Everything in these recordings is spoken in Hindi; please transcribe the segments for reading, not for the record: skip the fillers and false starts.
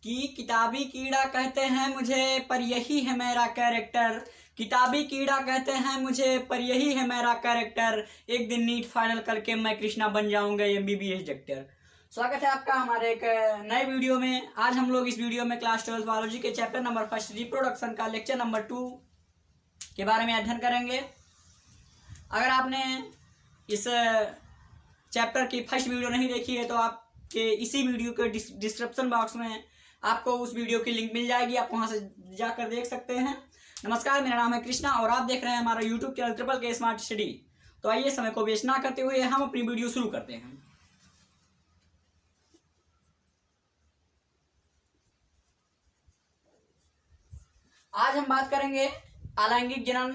कि किताबी कीड़ा कहते हैं मुझे पर यही है मेरा कैरेक्टर। किताबी कीड़ा कहते हैं मुझे पर यही है मेरा कैरेक्टर। एक दिन नीट फाइनल करके मैं कृष्णा बन जाऊंगा MBBS डॉक्टर। स्वागत है आपका हमारे एक नए वीडियो में। आज हम लोग इस वीडियो में क्लास 12 बायोलॉजी के चैप्टर नंबर 1 रिप्रोडक्शन का लेक्चर नंबर 2 के बारे में अध्ययन करेंगे। अगर आपने इस चैप्टर की फर्स्ट वीडियो नहीं देखी है तो आपके इसी वीडियो के डिस्क्रिप्शन बॉक्स में आपको उस वीडियो की लिंक मिल जाएगी, आप वहां से जाकर देख सकते हैं। नमस्कार, मेरा नाम है कृष्णा और आप देख रहे हैं हमारा यूट्यूब चैनल ट्रिपल के स्मार्ट स्टडी। तो आइए समय को वेस्ट ना करते हुए हम अपनी वीडियो शुरू करते हैं। आज हम बात करेंगे अलैंगिक जनन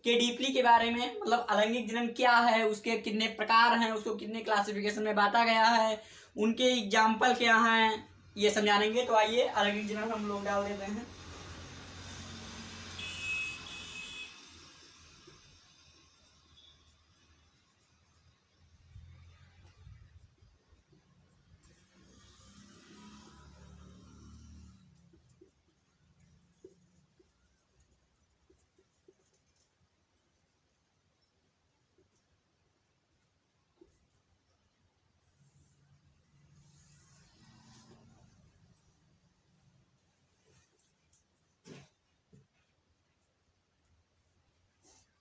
के डीपली के बारे में। मतलब अलैंगिक जनन क्या है, उसके कितने प्रकार हैं, उसको कितने क्लासिफिकेशन में बांटा गया है, उनके एग्जाम्पल क्या हैं, ये समझाएंगे। तो आइए अलैंगिक जनन हम लोग डाल देते हैं।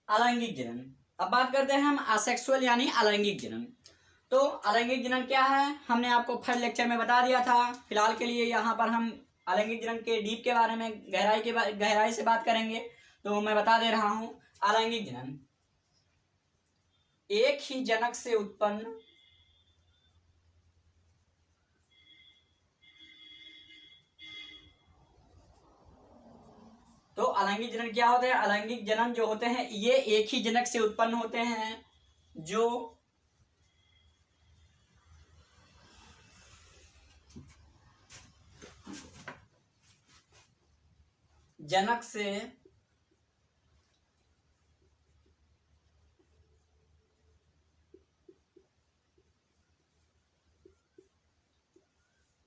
अलैंगिक जनन। अब बात करते हैं हम असेक्सुअल यानी अलैंगिक जनन। तो अलैंगिक जनन क्या है हमने आपको फर्स्ट लेक्चर में बता दिया था। फिलहाल के लिए यहाँ पर हम अलैंगिक जनन के डीप के बारे में गहराई से बात करेंगे। तो मैं बता दे रहा हूँ, अलैंगिक जनन एक ही जनक से उत्पन्न तो अलैंगिक जनन क्या होते हैं? अलैंगिक जनन जो होते हैं ये एक ही जनक से उत्पन्न होते हैं, जो जनक से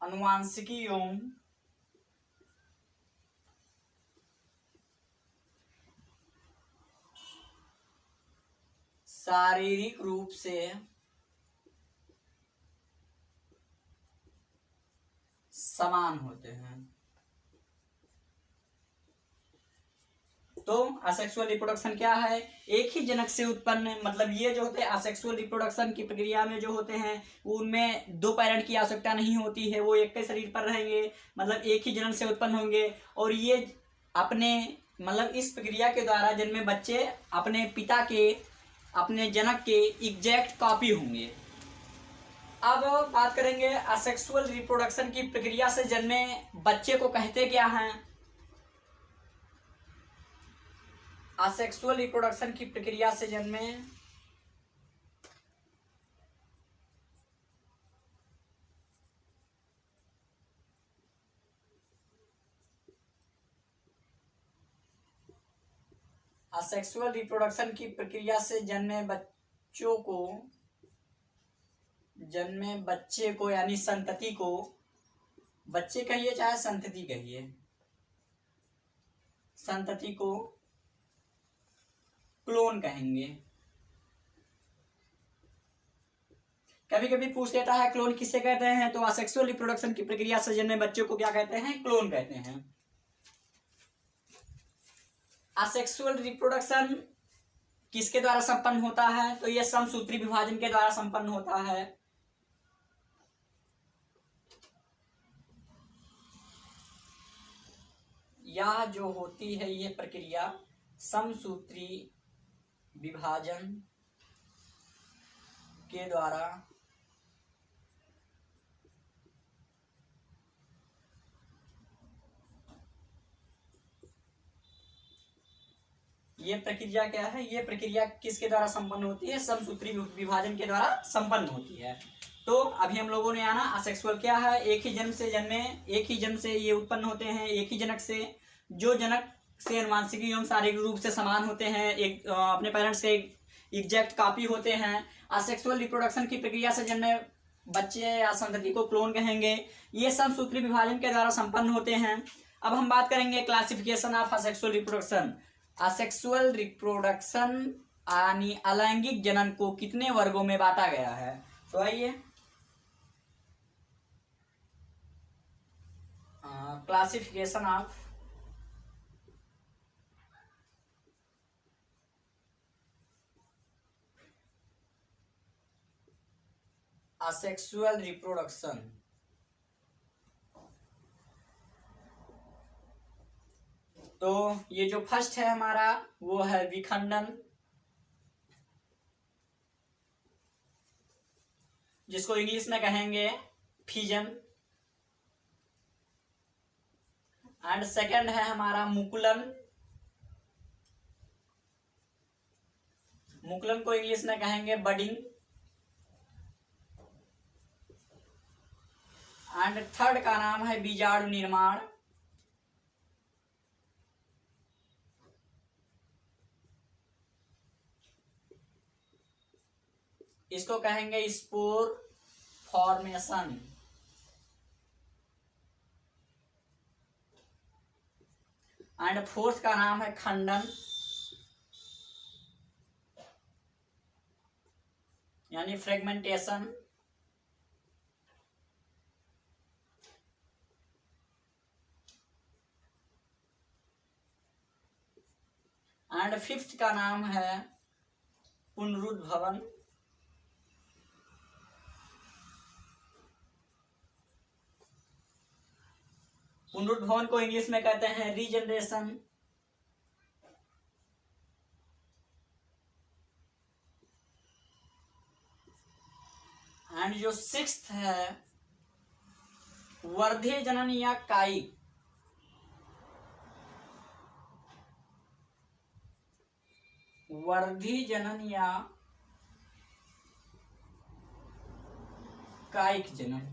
आनुवांशिकी एवं शारीरिक रूप से समान होते हैं। तो असेक्सुअल रिप्रोडक्शन क्या है? एक ही जनक से उत्पन्न, मतलब ये जो होते हैं असेक्सुअल रिप्रोडक्शन की प्रक्रिया में जो होते हैं उनमें दो पेरेंट की आवश्यकता नहीं होती है, वो एक के शरीर पर रहेंगे, मतलब एक ही जनन से उत्पन्न होंगे और ये अपने मतलब इस प्रक्रिया के द्वारा जन्मे बच्चे अपने पिता के, अपने जनक के एग्जैक्ट कॉपी होंगे। अब बात करेंगे असेक्सुअल रिप्रोडक्शन की प्रक्रिया से जन्मे बच्चे को कहते क्या हैं। असेक्सुअल रिप्रोडक्शन की प्रक्रिया से जन्मे असेक्सुअल रिप्रोडक्शन की प्रक्रिया से जन्मे बच्चे को यानी संतति को, बच्चे कहिए चाहे संतति कहिए, संतति को क्लोन कहेंगे। कभी कभी पूछ लेता है क्लोन किसे कहते हैं, तो असेक्सुअल रिप्रोडक्शन की प्रक्रिया से जन्मे बच्चे को क्या कहते हैं? क्लोन कहते हैं। असेक्सुअल रिप्रोडक्शन किसके द्वारा संपन्न होता है? तो यह समसूत्री विभाजन के द्वारा संपन्न होता है। यह जो होती है ये प्रक्रिया समसूत्री विभाजन के द्वारा ये प्रक्रिया क्या है? ये प्रक्रिया किसके द्वारा संपन्न होती है? समसूत्री विभाजन के द्वारा संपन्न होती है। तो अभी हम लोगों ने आना असेक्सुअल क्या है? एक ही जन्म से जन्मे, एक ही जन्म से ये उत्पन्न होते हैं, एक ही जनक से, जो जनक से आनुवांशिक एवं शारीरिक रूप से समान होते हैं, एक अपने पेरेंट्स के एग्जैक्ट कॉपी होते हैं। असेक्सुअल रिप्रोडक्शन की प्रक्रिया से जन्मे बच्चे या संतति को क्लोन कहेंगे। ये सब सूत्री विभाजन के द्वारा संपन्न होते हैं। अब हम बात करेंगे classification of asexual reproduction. Asexual reproduction यानी अलैंगिक जनन को कितने वर्गों में बांटा गया है? तो आइए क्लासिफिकेशन ऑफ असेक्सुअल रिप्रोडक्शन। तो ये जो फर्स्ट है हमारा वो है विखंडन, जिसको इंग्लिश में कहेंगे फिजन। एंड सेकंड है हमारा मुकुलन। मुकुलन को इंग्लिश में कहेंगे बडिंग। एंड थर्ड का नाम है बीजाणु निर्माण। इसको कहेंगे स्पोर फॉर्मेशन। एंड फोर्थ का नाम है खंडन यानी फ्रेगमेंटेशन। एंड फिफ्थ का नाम है पुनरुद्भवन। पुनरुद्भवन को इंग्लिश में कहते हैं रीजनरेशन। एंड जो सिक्स्थ है वर्धे जनन या कायिक। वर्धी जनन या कायिक जनन।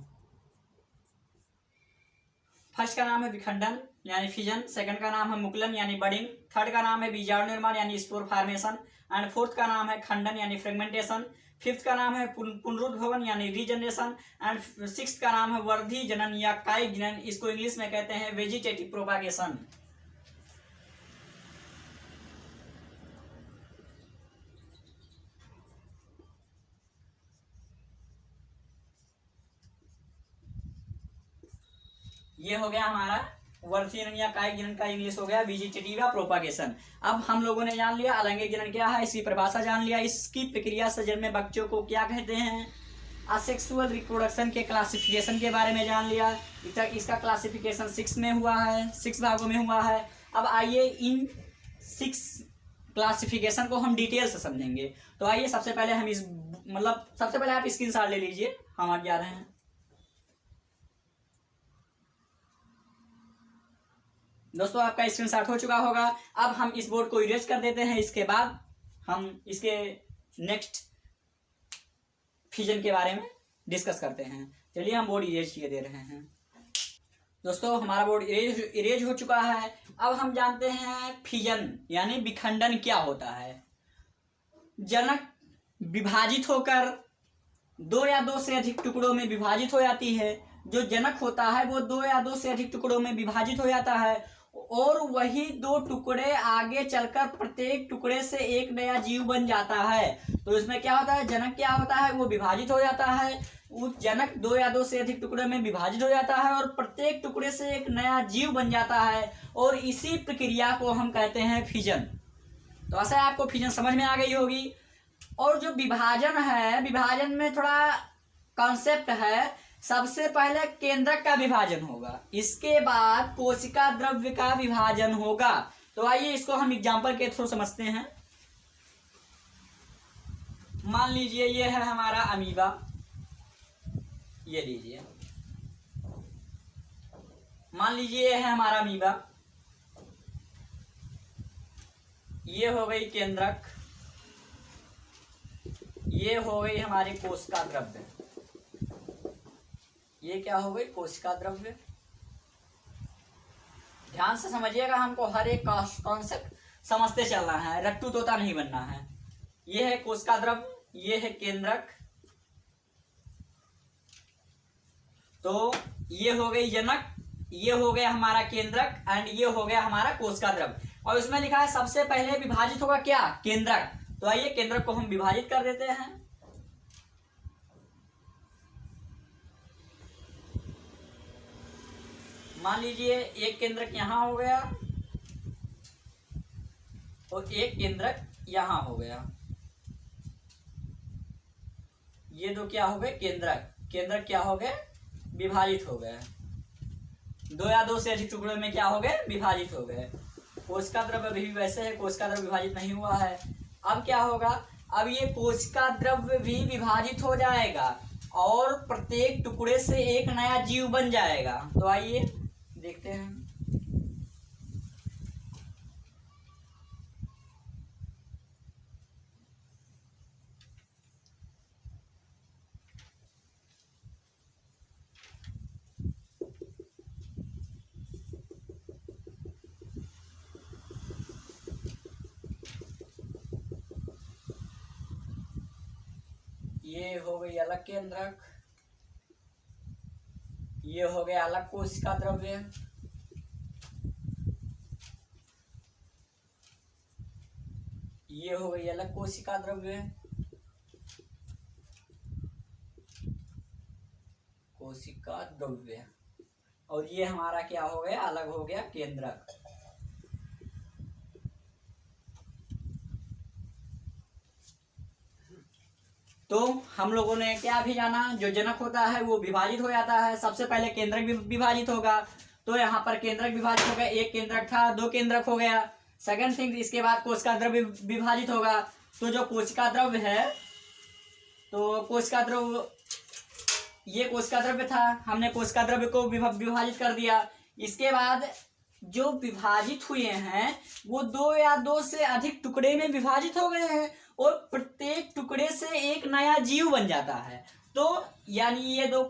फर्स्ट का नाम है विखंडन यानी फिजन, सेकंड का नाम है मुकुलन यानी बडिंग, थर्ड का नाम है बीजाणु निर्माण यानी स्पोर फॉर्मेशन, एंड फोर्थ का नाम है खंडन यानी फ्रेगमेंटेशन, फिफ्थ का नाम है पुनरुद्भवन यानी रीजनरेशन, एंड सिक्स्थ का नाम है वर्धी जनन या कायिक जनन। इसको इंग्लिश में कहते हैं वेजिटेटिव प्रोपागेशन। ये हो गया हमारा वर्धी जनन या कायिक जनन का इंग्लिश हो गया वेजिटेटिव या प्रोपागेशन। अब हम लोगों ने जान लिया अलैंगिक जनन क्या है, इसकी परिभाषा जान लिया, इसकी प्रक्रिया से जन्मे बच्चों को क्या कहते हैं, असेक्सुअल रिप्रोडक्शन के क्लासिफिकेशन के बारे में जान लिया। इसका क्लासिफिकेशन 6 में हुआ है, 6 भागों में हुआ है। अब आइए इन 6 क्लासिफिकेशन को हम डिटेल से समझेंगे। तो आइए सबसे पहले हम सबसे पहले आप स्क्रीनशॉट ले लीजिए, हम आज जा रहे हैं। दोस्तों आपका स्क्रीनशॉट हो चुका होगा। अब हम इस बोर्ड को इरेज कर देते हैं, इसके बाद हम इसके नेक्स्ट फिजन के बारे में डिस्कस करते हैं। चलिए हम बोर्ड इरेज किए दे रहे हैं। दोस्तों हमारा बोर्ड इरेज हो चुका है। अब हम जानते हैं फिजन यानी विखंडन क्या होता है। जनक विभाजित होकर 2 या 2 से अधिक टुकड़ों में विभाजित हो जाती है। जो जनक होता है वो 2 या 2 से अधिक टुकड़ों में विभाजित हो जाता है और वही 2 टुकड़े आगे चलकर प्रत्येक टुकड़े से एक नया जीव बन जाता है। तो इसमें क्या होता है, जनक क्या होता है, वो विभाजित हो जाता है। वो जनक 2 या 2 से अधिक टुकड़े में विभाजित हो जाता है और प्रत्येक टुकड़े से एक नया जीव बन जाता है और इसी प्रक्रिया को हम कहते हैं फिजन। तो ऐसा आपको फिजन समझ में आ गई होगी। और जो विभाजन है, विभाजन में थोड़ा कॉन्सेप्ट है। सबसे पहले केंद्रक का विभाजन होगा, इसके बाद कोशिका द्रव्य का विभाजन होगा। तो आइए इसको हम एग्जांपल के थ्रू समझते हैं। मान लीजिए ये है हमारा अमीबा, ये लीजिए, मान लीजिए ये है हमारा अमीबा, ये हो गई केंद्रक, ये हो गई हमारी कोशिका द्रव्य, ये क्या हो गई कोशिका द्रव्य। ध्यान से समझिएगा, हमको हर एक कॉन्सेप्ट समझते चलना है, रट्टू तोता नहीं बनना है। ये है कोशिका द्रव्य, ये है केंद्रक, तो ये हो गई जनक, ये हो गया हमारा केंद्रक एंड ये हो गया हमारा कोशिका द्रव्य। और इसमें लिखा है सबसे पहले विभाजित होगा क्या, केंद्रक। तो आइए केंद्रक को हम विभाजित कर देते हैं। मान लीजिए एक केंद्रक यहां हो गया और एक केंद्रक यहां हो गया। ये दो क्या हो गए, केंद्रक। केंद्रक क्या हो गए, विभाजित हो गए। दो या दो से अधिक टुकड़ों में क्या हो गए, विभाजित हो गए। कोशिका द्रव्य भी वैसे है, कोशिका द्रव्य विभाजित नहीं हुआ है। अब क्या होगा, अब ये कोशिका द्रव्य भी विभाजित हो जाएगा और प्रत्येक टुकड़े से एक नया जीव बन जाएगा। तो आइए देखते हैं। ये हो गई अलग केंद्रक, ये हो गया अलग कोशिका द्रव्य, ये हो गई अलग कोशिका द्रव्य, कोशिका द्रव्य, और ये हमारा क्या हो गया, अलग हो गया केंद्रक। तो हम लोगों ने क्या भी जाना, जो जनक होता है वो विभाजित हो जाता है। सबसे पहले केंद्रक भी विभाजित होगा। तो यहाँ पर केंद्रक विभाजित हो गया, एक केंद्रक था, दो केंद्रक हो गया। सेकंड थिंग, इसके बाद कोशिका द्रव्य विभाजित होगा। तो जो कोशिका द्रव्य है, तो कोशिका द्रव्य, ये कोशिका द्रव्य था, हमने कोशिका द्रव्य को विभाजित कर दिया। इसके बाद जो विभाजित हुए हैं वो दो या दो से अधिक टुकड़े में विभाजित हो गए हैं और प्रत्येक टुकड़े से एक नया जीव बन जाता है। तो यानी ये दो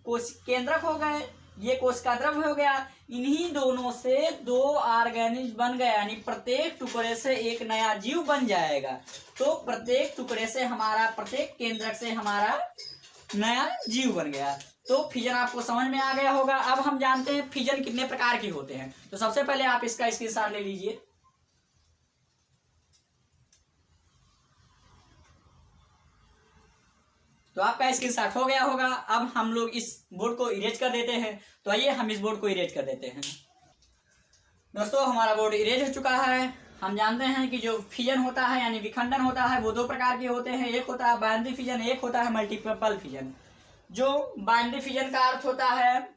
केंद्रक हो गए, ये कोशिका द्रव्य हो गया। इन्हीं दोनों से दो ऑर्गेनिज्म बन गए, यानी प्रत्येक टुकड़े से एक नया जीव बन जाएगा। तो प्रत्येक टुकड़े से हमारा, प्रत्येक केंद्रक से हमारा नया जीव बन गया। तो फिजन आपको समझ में आ गया होगा। अब हम जानते हैं फिजन कितने प्रकार के होते हैं। तो सबसे पहले आप इसका स्क्रीनशॉट ले लीजिए। तो आपका स्क्रीनशॉट हो गया होगा। अब हम लोग इस बोर्ड को इरेज कर देते हैं। तो आइए हम इस बोर्ड को इरेज कर देते हैं। दोस्तों हमारा बोर्ड इरेज हो चुका है। हम जानते हैं कि जो फिजन होता है यानी विखंडन होता है वो दो प्रकार के होते हैं। एक होता है बाइनरी फिजन, एक होता है मल्टीपल फिजन। जो बाइनरी फिजन का अर्थ होता है,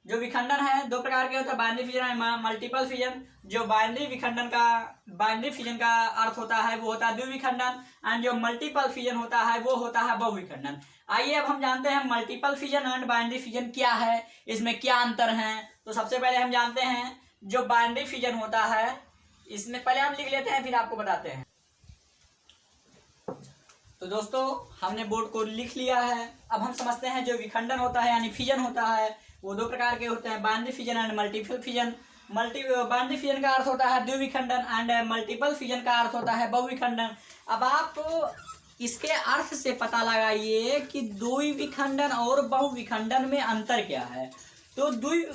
जो विखंडन है दो प्रकार के होता है, बाइनरी फिजन और मल्टीपल फिजन। जो बाइनरी फिजन का अर्थ होता है वो होता है द्विविखंडन, एंड जो मल्टीपल फिजन होता है वो होता है बहुविखंडन। आइए अब हम जानते हैं multiple fission and binary fission क्या है, इसमें क्या अंतर है। तो सबसे पहले हम जानते हैं जो बाइनरी फिजन होता है, इसमें पहले हम लिख लेते हैं फिर आपको बताते हैं। तो दोस्तों हमने बोर्ड को लिख लिया है। अब हम समझते हैं जो विखंडन होता है यानी फिजन होता है वो दो प्रकार के होते हैं, binary fission and multiple fission. Binary fission का अर्थ होता है द्विविखंडन एंड मल्टीपल फिजन का अर्थ होता है बहुविखंडन। अब आप इसके अर्थ से पता लगाइए कि द्विविखंडन और बहुविखंडन में अंतर क्या है। तो द्वि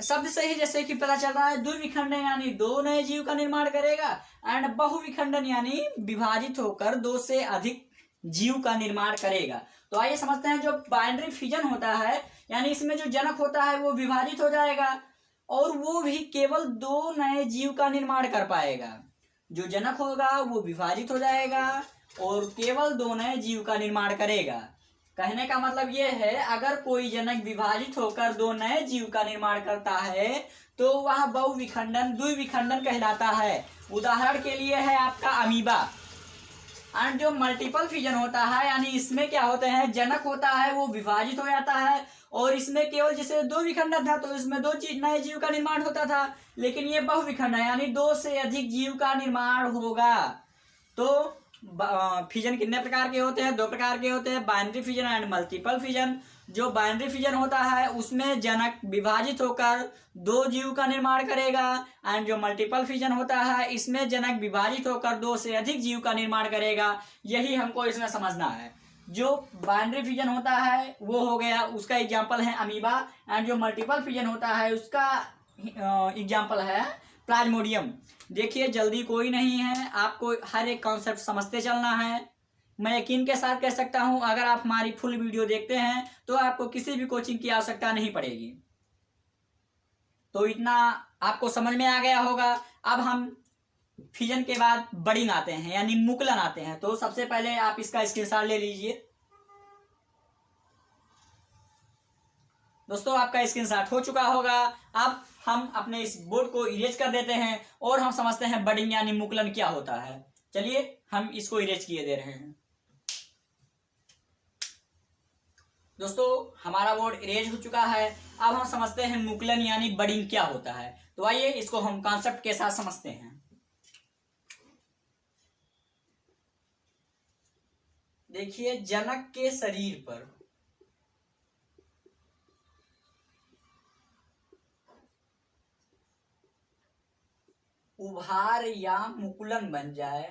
शब्द से ही जैसे कि पता चल रहा है, द्विविखंडन यानी दो नए जीव का निर्माण करेगा एंड बहुविखंडन यानी विभाजित होकर दो से अधिक जीव का निर्माण करेगा। तो आइए समझते हैं जो बाइनरी फिजन होता है यानी इसमें जो जनक होता है वो विभाजित हो जाएगा और वो भी केवल दो नए जीव का निर्माण कर पाएगा। जो जनक होगा वो विभाजित हो जाएगा और केवल दो नए जीव का निर्माण करेगा। कहने का मतलब ये है, अगर कोई जनक विभाजित होकर दो नए जीव का निर्माण करता है तो वह बहुविखंडन द्विविखंडन कहलाता है। उदाहरण के लिए है आपका अमीबा। एंड जो मल्टीपल फिजन होता है यानी इसमें क्या होते हैं, जनक होता है वो विभाजित हो जाता है और इसमें केवल जैसे दो विखंडन था तो इसमें दो नए जीव का निर्माण होता था, लेकिन ये बहुविखंडन यानी दो से अधिक जीव का निर्माण होगा। तो फिजन कितने प्रकार के होते हैं, दो प्रकार के होते हैं, binary fission and multiple fission. जो बाइनरी फिजन होता है उसमें जनक विभाजित होकर दो जीव का निर्माण करेगा एंड जो मल्टीपल फिजन होता है इसमें जनक विभाजित होकर दो से अधिक जीव का निर्माण करेगा। यही हमको इसमें समझना है। जो बाइनरी फिजन होता है वो हो गया, उसका एग्जाम्पल है अमीबा। एंड जो मल्टीपल फिजन होता है उसका एग्जाम्पल है प्लाज्मोडियम। देखिए जल्दी कोई नहीं है, आपको हर एक कॉन्सेप्ट समझते चलना है। मैं यकीन के साथ कह सकता हूं अगर आप हमारी फुल वीडियो देखते हैं तो आपको किसी भी कोचिंग की आवश्यकता नहीं पड़ेगी। तो इतना आपको समझ में आ गया होगा। अब हम फिजन के बाद बडिंग आते हैं यानी मुकुलन आते हैं। तो सबसे पहले आप इसका स्क्रीनशॉट ले लीजिए। दोस्तों आपका स्क्रीनशॉट हो चुका होगा। अब हम अपने इस बोर्ड को इरेज कर देते हैं और हम समझते हैं बडिंग यानी मुकुलन क्या होता है। चलिए हम इसको इरेज किए दे रहे हैं। दोस्तों हमारा बोर्ड इरेज हो चुका है। अब हम समझते हैं मुकुलन यानी बडिंग क्या होता है। तो आइए इसको हम कॉन्सेप्ट के साथ समझते हैं। देखिए जनक के शरीर पर उभार या मुकुलन बन जाए,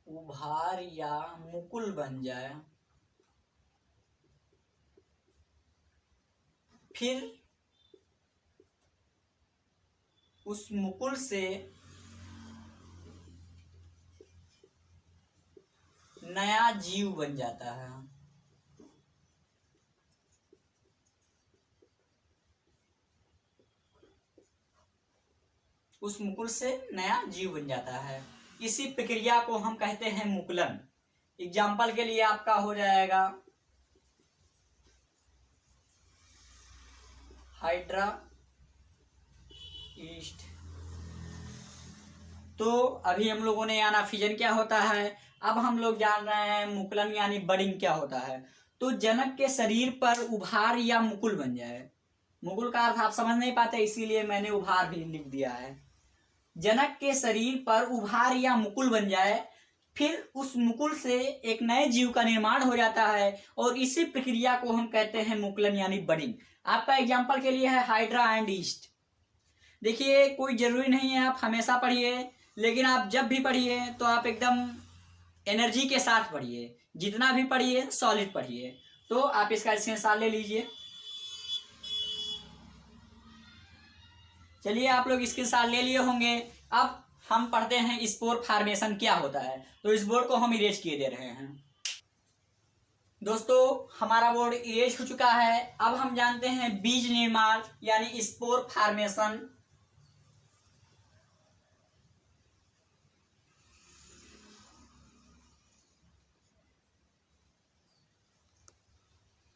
उभार या मुकुल बन जाए, फिर उस मुकुल से नया जीव बन जाता है। उस मुकुल से नया जीव बन जाता है। इसी प्रक्रिया को हम कहते हैं मुकुलन। एग्जाम्पल के लिए आपका हो जाएगा हाइड्रा ईस्ट। तो अभी हम लोगों ने जाना फिजन क्या होता है, अब हम लोग जान रहे हैं मुकुलन यानी बडिंग क्या होता है। तो जनक के शरीर पर उभार या मुकुल बन जाए। मुकुल का अर्थ आप समझ नहीं पाते इसीलिए मैंने उभार भी लिख दिया है। जनक के शरीर पर उभार या मुकुल बन जाए, फिर उस मुकुल से एक नए जीव का निर्माण हो जाता है और इसी प्रक्रिया को हम कहते हैं मुकुलन यानी बडिंग। आपका एग्जाम्पल के लिए है हाइड्रा एंड ईस्ट। देखिए कोई जरूरी नहीं है आप हमेशा पढ़िए, लेकिन आप जब भी पढ़िए तो आप एकदम एनर्जी के साथ पढ़िए। जितना भी पढ़िए सॉलिड पढ़िए। तो आप इसका स्क्रीनशॉट ले लीजिए। चलिए आप लोग स्क्रीनशॉट ले लिए होंगे। अब हम पढ़ते हैं स्पोर फॉर्मेशन क्या होता है। तो इस बोर्ड को हम इरेज किए दे रहे हैं। दोस्तों हमारा बोर्ड इरेज हो चुका है। अब हम जानते हैं बीज निर्माण यानी स्पोर फॉर्मेशन।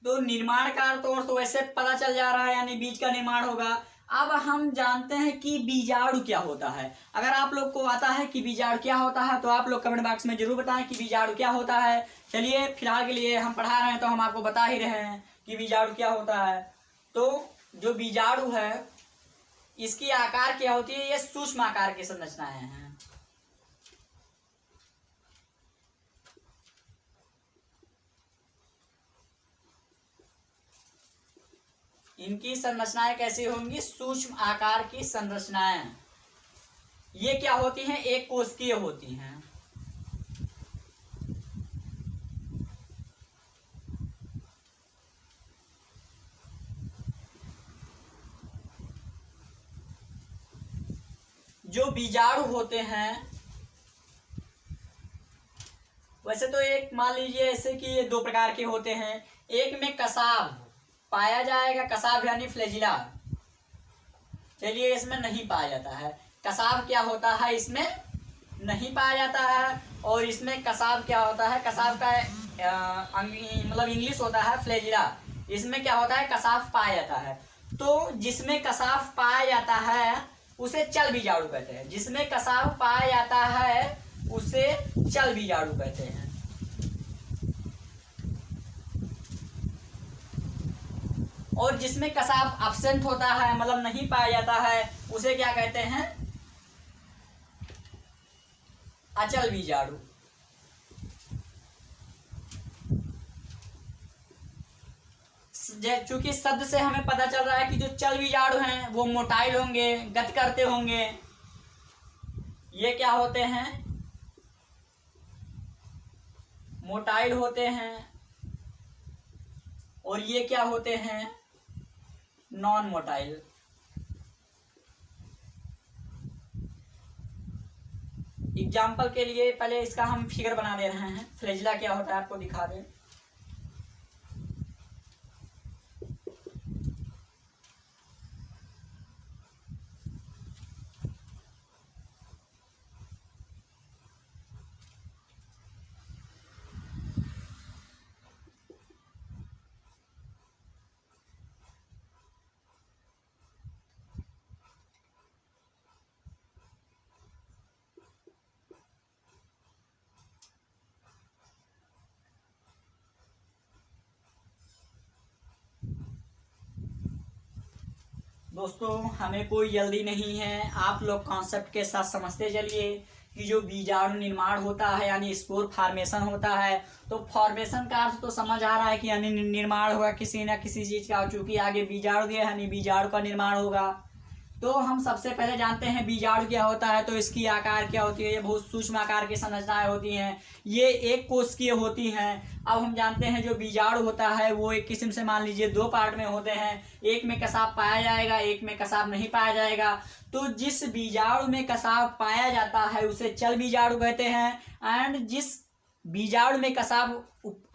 तो निर्माण का तौर तो वैसे पता चल जा रहा है यानी बीज का निर्माण होगा। अब हम जानते हैं कि बीजाणु क्या होता है। अगर आप लोग को आता है कि बीजाणु क्या होता है तो आप लोग कमेंट बॉक्स में जरूर बताएं कि बीजाणु क्या होता है। चलिए फिलहाल के लिए हम पढ़ा रहे हैं तो हम आपको बता ही रहे हैं कि बीजाणु क्या होता है। तो जो बीजाणु है इसकी आकार क्या होती है, ये सूक्ष्म आकार की संरचनाएं हैं। इनकी संरचनाएं कैसी होंगी, सूक्ष्म आकार की संरचनाएं। ये क्या होती हैं, एक कोशिकीय होती हैं। जो बीजाणु होते हैं वैसे तो एक मान लीजिए ऐसे कि ये दो प्रकार के होते हैं। एक में कसाव पाया जाएगा, कसाव यानी फ्लैजिला। चलिए इसमें नहीं पाया जाता है। कसाव क्या होता है, इसमें नहीं पाया जाता है। और इसमें कसाव क्या होता है, कसाव का मतलब इंग्लिश होता है फ्लैजिला। इसमें क्या होता है, कसाव पाया जाता है। तो जिसमें कसाव पाया जाता है उसे चल बीजाणु कहते हैं। जिसमें कसाव पाया जाता है उसे चल बीजाणु कहते हैं। और जिसमें कसाव एब्सेंट होता है मतलब नहीं पाया जाता है उसे क्या कहते हैं, अचल बीजाणु। चूंकि शब्द से हमें पता चल रहा है कि जो चल बीजाणु हैं वो मोटाइल होंगे, गति करते होंगे। ये क्या होते हैं, मोटाइल होते हैं और ये क्या होते हैं, नॉन मोटाइल। एग्जाम्पल के लिए पहले इसका हम फिगर बना दे रहे हैं, फ्लैजिला क्या होता है आपको दिखा दें। दोस्तों हमें कोई जल्दी नहीं है, आप लोग कॉन्सेप्ट के साथ समझते चलिए कि जो बीजाणु निर्माण होता है यानी स्पोर फॉर्मेशन होता है, तो फॉर्मेशन का अर्थ तो समझ आ रहा है कि यानी निर्माण होगा किसी न किसी चीज का, चूंकि आगे बीजाणु दिया है यानी बीजाणु का निर्माण होगा। तो हम सबसे पहले जानते हैं बीजाणु क्या होता है, तो इसकी आकार क्या होती है, ये बहुत सूक्ष्म आकार की संरचनाएं होती हैं, ये एक कोशिकीय होती हैं। अब हम जानते हैं जो बीजाणु होता है वो एक किस्म से मान लीजिए दो पार्ट में होते हैं, एक में कसाव पाया जाएगा, एक में कसाव नहीं पाया जाएगा। तो जिस बीजाणु में कसाव पाया जाता है उसे चल बीजाणु कहते हैं, एंड जिस बीजाणु में कसाव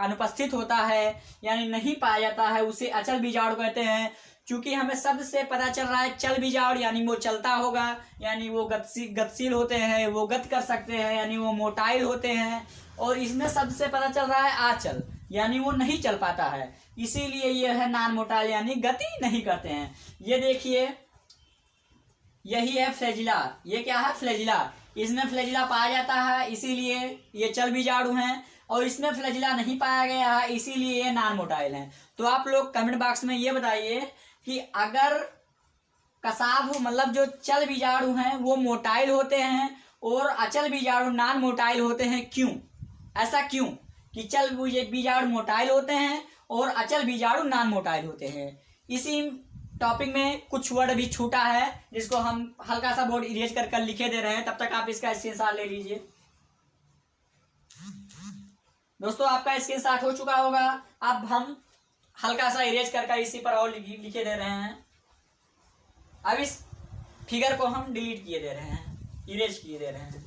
अनुपस्थित होता है यानी नहीं पाया जाता है उसे अचल बीजाणु कहते हैं। चूंकि हमें शब्द से पता चल रहा है चल बीजाणु यानी वो चलता होगा, यानी वो गतिशील होते हैं, वो गति कर सकते हैं, यानी वो मोटाइल होते हैं। और इसमें शब्द से पता चल रहा है आचल यानी वो नहीं चल पाता है, इसीलिए ये है नॉन मोटाइल यानी गति नहीं करते हैं। ये देखिए यही है फ्लैजिला, ये क्या है फ्लैजिला, इसमें फ्लैजिला पाया जाता है इसीलिए ये चल बीजाणु हैं, और इसमें फ्लैजिला नहीं पाया गया है इसीलिए ये नॉन मोटाइल हैं। तो आप लोग कमेंट बॉक्स में ये बताइए कि अगर कसाव मतलब जो चल बीजाणु हैं वो मोटाइल होते हैं और अचल बीजाणु नॉन मोटाइल होते हैं, क्यों, ऐसा क्यों कि चल बीजाणु मोटाइल होते हैं और अचल बीजाणु नॉन मोटाइल होते हैं। इसी टॉपिक में कुछ वर्ड भी छूटा है जिसको हम हल्का सा बोर्ड इरेज कर लिखे दे रहे हैं, तब तक आप इसका स्क्रीनशॉट ले लीजिए। दोस्तों आपका स्क्रीनशॉट हो चुका होगा, अब हम हल्का सा इरेज कर इसी पर और लिखे दे रहे हैं। अब इस फिगर को हम डिलीट किए दे रहे हैं, इरेज किए दे रहे हैं।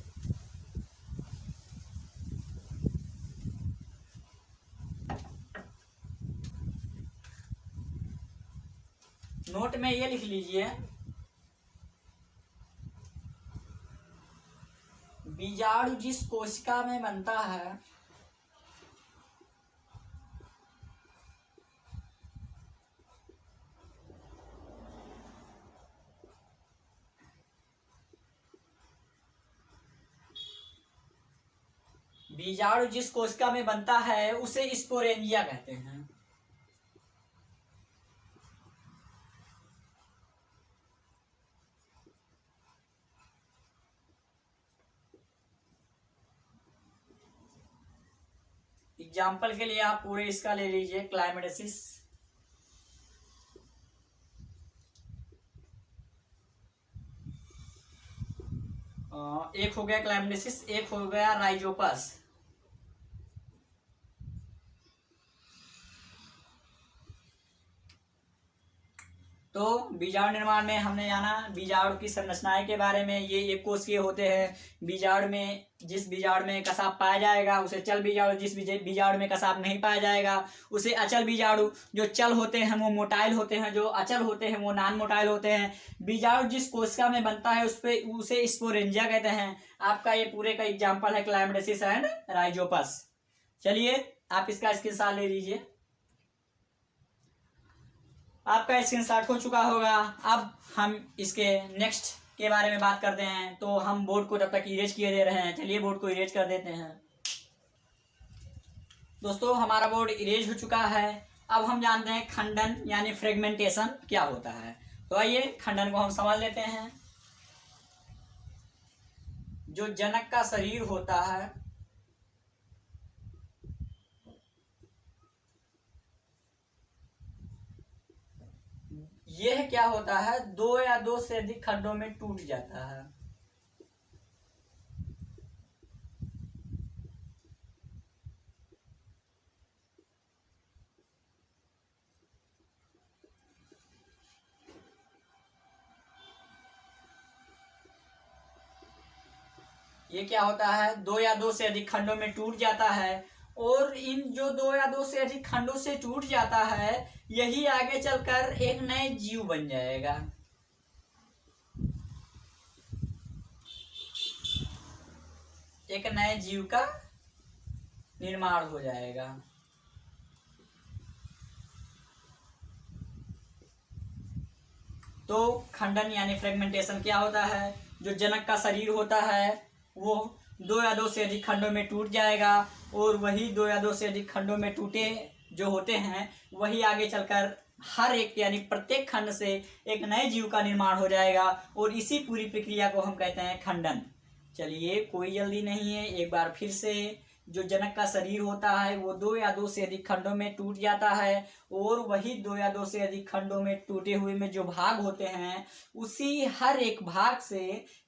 नोट में ये लिख लीजिए, बीजाणु जिस कोशिका में बनता है बीजाणु जिस कोशिका में बनता है उसे स्पोरेंजिया कहते हैं। एग्जाम्पल के लिए आप पूरे इसका ले लीजिए, क्लाइमेडेसिस, एक हो गया क्लाइमेडेसिस, एक हो गया राइजोपस। तो बीजाणु निर्माण में हमने जाना बीजाणु की संरचनाएं के बारे में, ये एक कोशिकीय होते हैं। बीजाणु में जिस बीजाणु में कसाव पाया जाएगा उसे चल बीजाणु, जिस बीजाणु में कसाव नहीं पाया जाएगा उसे अचल बीजाणु। जो चल होते हैं वो मोटाइल होते हैं, जो अचल होते हैं वो नॉन मोटाइल होते हैं। बीजाणु जिस कोशिका में बनता है उसे स्पोरेंजिया कहते हैं। आपका ये पूरे का एग्जाम्पल है क्लाइमेडेसिस एंड राइजोपस। चलिए आप इसका स्क्रीनशॉट ले लीजिए, आपका स्क्रीनशॉट हो चुका होगा। अब हम इसके नेक्स्ट के बारे में बात करते हैं, तो हम बोर्ड को जब तक इरेज किए दे रहे हैं, चलिए बोर्ड को इरेज कर देते हैं। दोस्तों हमारा बोर्ड इरेज हो चुका है। अब हम जानते हैं खंडन यानी फ्रेगमेंटेशन क्या होता है, तो आइए खंडन को हम समझ लेते हैं। जो जनक का शरीर होता है यह क्या होता है, दो या दो से अधिक खंडों में टूट जाता है। ये क्या होता है, दो या दो से अधिक खंडों में टूट जाता है। और इन जो दो या दो से अधिक खंडों से टूट जाता है, यही आगे चलकर एक नए जीव बन जाएगा। एक नए जीव का निर्माण हो जाएगा। तो खंडन यानी फ्रेगमेंटेशन क्या होता है, जो जनक का शरीर होता है वो दो या दो से अधिक खंडों में टूट जाएगा, और वही दो या दो से अधिक खंडों में टूटे जो होते हैं वही आगे चलकर हर एक यानी प्रत्येक खंड से एक नए जीव का निर्माण हो जाएगा, और इसी पूरी प्रक्रिया को हम कहते हैं खंडन। चलिए, कोई जल्दी नहीं है, एक बार फिर से, जो जनक का शरीर होता है वो दो या दो से अधिक खंडों में टूट जाता है, और वही दो या दो से अधिक खंडों में टूटे हुए में जो भाग होते हैं उसी हर एक भाग से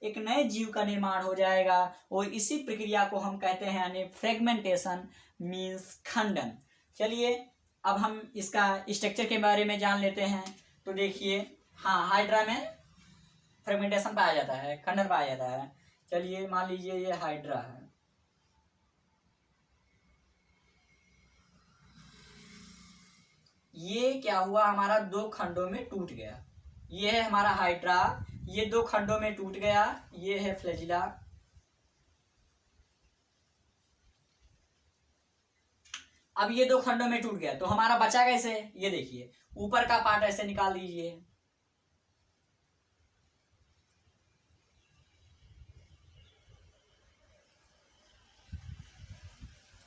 एक नए जीव का निर्माण हो जाएगा, और इसी प्रक्रिया को हम कहते हैं यानी फ्रेगमेंटेशन मीन्स खंडन। चलिए, अब हम इसका स्ट्रक्चर के बारे में जान लेते हैं। तो देखिए, हाँ, हाइड्रा में फ्रेगमेंटेशन पाया जाता है, खंडन पाया जाता है। चलिए, मान लीजिए ये हाइड्रा है, ये क्या हुआ, हमारा दो खंडों में टूट गया। ये है हमारा हाइड्रा, ये दो खंडों में टूट गया। ये है फ्लैजिला, अब ये दो खंडों में टूट गया, तो हमारा बचा कैसे, ये देखिए, ऊपर का पार्ट ऐसे निकाल दीजिए,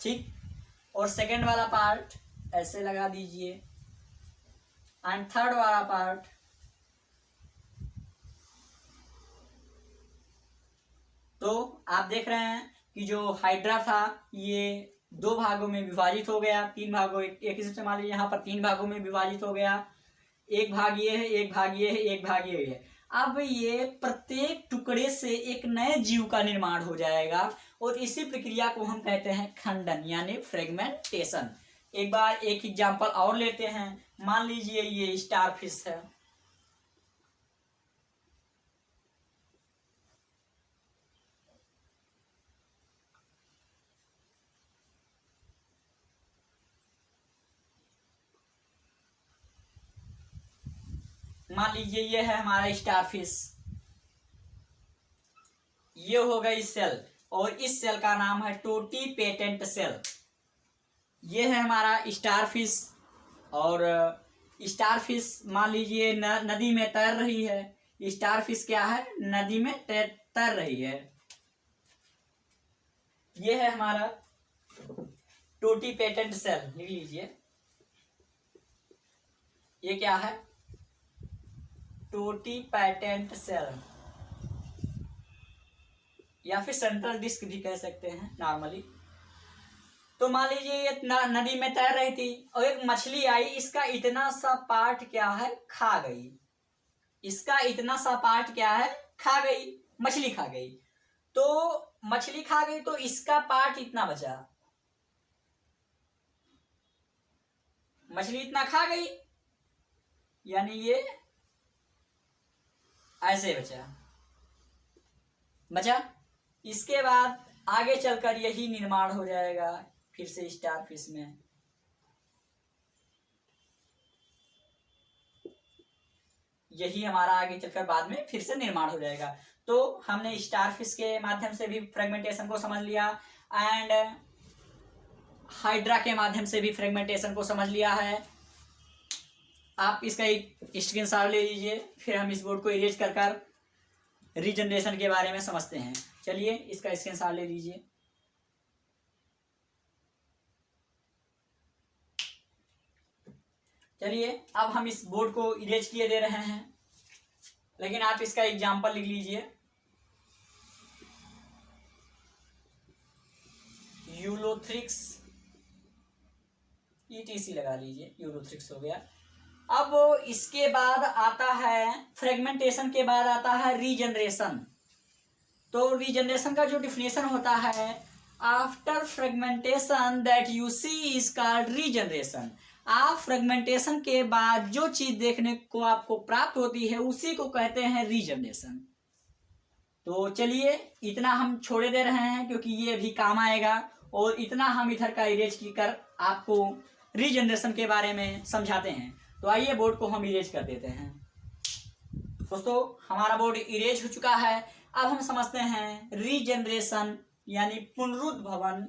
ठीक, और सेकंड वाला पार्ट ऐसे लगा दीजिए, एंड थर्ड वाला पार्ट तो आप देख रहे हैं कि जो हाइड्रा था ये दो भागों में विभाजित हो गया, तीन भागों, एक हिसाब से मान लीजिए यहाँ पर तीन भागों में विभाजित हो गया। एक भाग ये है, एक भाग ये है, एक भाग ये है। अब ये प्रत्येक टुकड़े से एक नए जीव का निर्माण हो जाएगा, और इसी प्रक्रिया को हम कहते हैं खंडन यानी फ्रेगमेंटेशन। एक बार एक एग्जांपल और लेते हैं, मान लीजिए ये स्टारफिश है, मान लीजिए ये है हमारा स्टारफिश, ये हो गई सेल, और इस सेल का नाम है टोटी पेटेंट सेल। ये है हमारा स्टारफिश, और स्टारफिश मान लीजिए नदी में तैर रही है। स्टारफिश क्या है, नदी में तैर रही है। ये है हमारा टोटी पेटेंट सेल, लिख लीजिए, ये क्या है, टोटी पेटेंट सेल, या फिर सेंट्रल डिस्क भी कह सकते हैं नॉर्मली। तो मान लीजिए ये नदी में तैर रही थी, और एक मछली आई, इसका इतना सा पार्ट क्या है, खा गई। इसका इतना सा पार्ट क्या है, खा गई, मछली खा गई। तो मछली खा गई तो इसका पार्ट इतना बचा, मछली इतना खा गई, यानी ये ऐसे बचा। इसके बाद आगे चलकर यही निर्माण हो जाएगा फिर से स्टारफिश में। यही हमारा आगे चलकर बाद में फिर से निर्माण हो जाएगा। तो हमने स्टारफिश के माध्यम से भी फ्रेगमेंटेशन को समझ लिया, एंड हाइड्रा के माध्यम से भी फ्रेगमेंटेशन को समझ लिया है। आप इसका एक स्क्रीनशॉट ले लीजिए, फिर हम इस बोर्ड को इरेज कर रीजनरेशन के बारे में समझते हैं। चलिए, इसका स्क्रीनशॉट ले लीजिए। चलिए, अब हम इस बोर्ड को इरेज किए दे रहे हैं, लेकिन आप इसका एग्जाम्पल लिख लीजिए, यूलोथ्रिक्स, ETC लगा लीजिए, यूलोथ्रिक्स हो गया। अब इसके बाद आता है फ्रेगमेंटेशन के बाद आता है रीजनरेशन। तो रीजनरेशन का जो डिफिनेशन होता है, after fragmentation that you see is called regeneration. आप फ्रेगमेंटेशन के बाद जो चीज देखने को आपको प्राप्त होती है उसी को कहते हैं रीजनरेशन। तो चलिए इतना हम छोड़े दे रहे हैं क्योंकि ये भी काम आएगा, और इतना हम इधर का इरेज कर आपको रीजनरेशन के बारे में समझाते हैं। तो आइए बोर्ड को हम इरेज कर देते हैं। दोस्तों हमारा बोर्ड इरेज हो चुका है। अब हम समझते हैं रीजनरेशन यानी पुनरुद्भवन।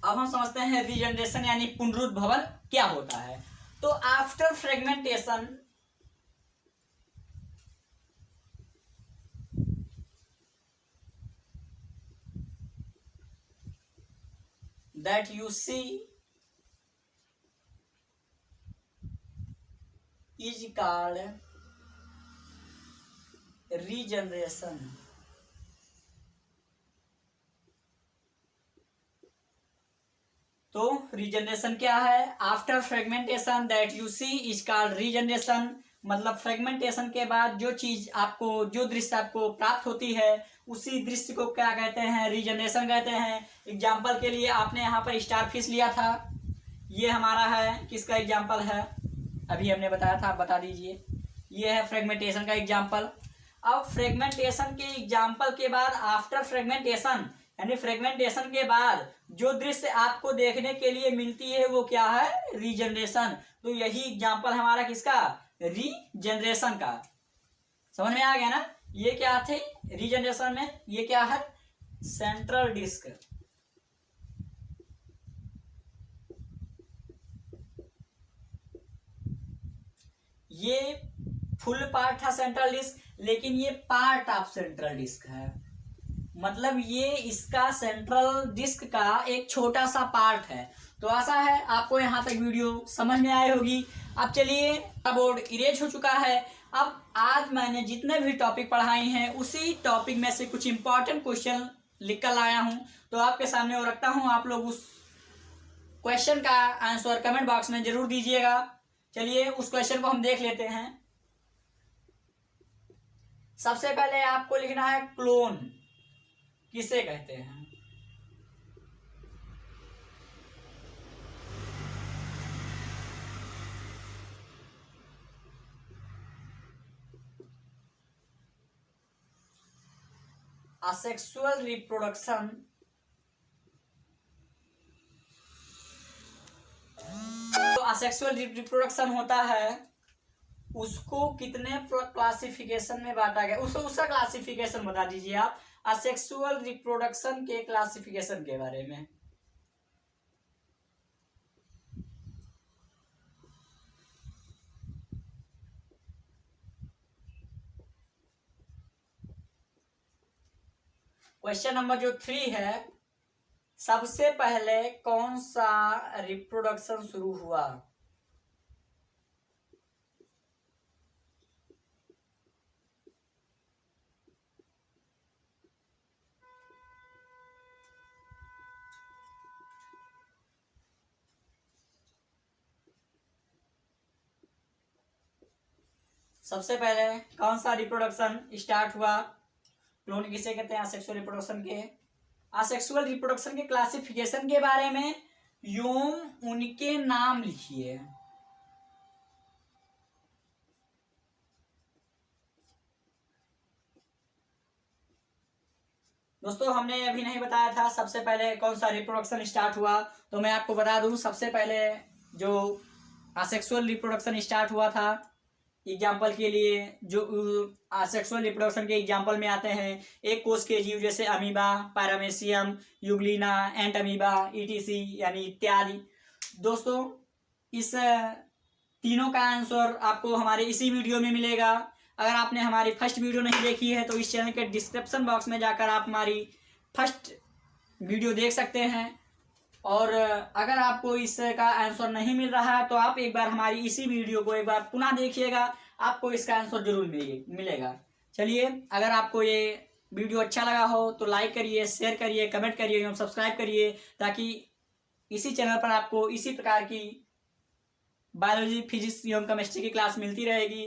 अब हम समझते हैं रीजनरेशन यानी पुनरुद्भवन क्या होता है। तो after fragmentation that you see is called regeneration। तो रीजनरेशन क्या है? After fragmentation that you see is called regeneration. मतलब फ्रेगमेंटेशन के बाद जो चीज आपको, जो दृश्य आपको प्राप्त होती है, उसी दृश्य को क्या कहते हैं? रीजनरेशन कहते हैं। एग्जाम्पल के लिए आपने यहाँ पर स्टार फिश लिया था, ये हमारा है, किसका एग्जाम्पल है? अभी हमने बताया था, आप बता दीजिए। ये है फ्रेगमेंटेशन का एग्जाम्पल। अब फ्रेगमेंटेशन के एग्जाम्पल के बाद आफ्टर फ्रेगमेंटेशन यानी फ्रेगमेंटेशन के बाद जो दृश्य आपको देखने के लिए मिलती है वो क्या है? रीजनरेशन। तो यही एग्जाम्पल हमारा किसका? रीजनरेशन का। समझ में आ गया ना? ये क्या थे रीजनरेशन में? ये क्या है? Central disc. ये फुल पार्ट था सेंट्रल डिस्क, लेकिन ये पार्ट ऑफ सेंट्रल डिस्क है। मतलब ये इसका सेंट्रल डिस्क का एक छोटा सा पार्ट है। तो आशा है आपको यहाँ तक वीडियो समझ में आई होगी। अब चलिए, बोर्ड इरेज हो चुका है। अब आज मैंने जितने भी टॉपिक पढ़ाए हैं उसी टॉपिक में से कुछ इंपॉर्टेंट क्वेश्चन लिख कर लाया हूँ, तो आपके सामने वो रखता हूँ। आप लोग उस क्वेश्चन का आंसर कमेंट बॉक्स में जरूर दीजिएगा। चलिए उस क्वेश्चन को हम देख लेते हैं। सबसे पहले आपको लिखना है क्लोन किसे कहते हैं? असेक्सुअल रिप्रोडक्शन तो असेक्सुअल रिप्रोडक्शन होता है, उसको कितने क्लासिफिकेशन में बांटा गया? उसका क्लासिफिकेशन बता दीजिए आप असेक्सुअल रिप्रोडक्शन के क्लासिफिकेशन के बारे में। क्वेश्चन नंबर जो 3 है, सबसे पहले कौन सा रिप्रोडक्शन शुरू हुआ? सबसे पहले कौन सा रिप्रोडक्शन स्टार्ट हुआ? क्लोन किसे कहते हैं? असेक्सुअल रिप्रोडक्शन के। असेक्सुअल रिप्रोडक्शन के क्लासिफिकेशन के बारे में एवं उनके नाम लिखिए। दोस्तों हमने अभी नहीं बताया था सबसे पहले कौन सा रिप्रोडक्शन स्टार्ट हुआ, तो मैं आपको बता दूं। सबसे पहले जो असेक्सुअल रिप्रोडक्शन स्टार्ट हुआ था, एग्जाम्पल के लिए जो असेक्सुअल रिप्रोडक्शन के एग्जाम्पल में आते हैं एक कोष के जीव, जैसे अमीबा, पैरामेसियम, यूग्लिना, एंट अमीबा, ईटीसी यानी इत्यादि। दोस्तों इस तीनों का आंसर आपको हमारे इसी वीडियो में मिलेगा। अगर आपने हमारी फर्स्ट वीडियो नहीं देखी है तो इस चैनल के डिस्क्रिप्शन बॉक्स में जाकर आप हमारी फर्स्ट वीडियो देख सकते हैं। और अगर आपको इसका आंसर नहीं मिल रहा है तो आप एक बार हमारी इसी वीडियो को एक बार पुनः देखिएगा, आपको इसका आंसर जरूर मिलेगा। चलिए, अगर आपको ये वीडियो अच्छा लगा हो तो लाइक करिए, शेयर करिए, कमेंट करिए एवं सब्सक्राइब करिए, ताकि इसी चैनल पर आपको इसी प्रकार की बायोलॉजी, फिजिक्स एवं केमिस्ट्री की क्लास मिलती रहेगी।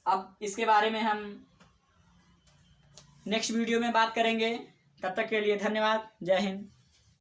अब इसके बारे में हम नेक्स्ट वीडियो में बात करेंगे तब तक के लिए धन्यवाद। जय हिंद।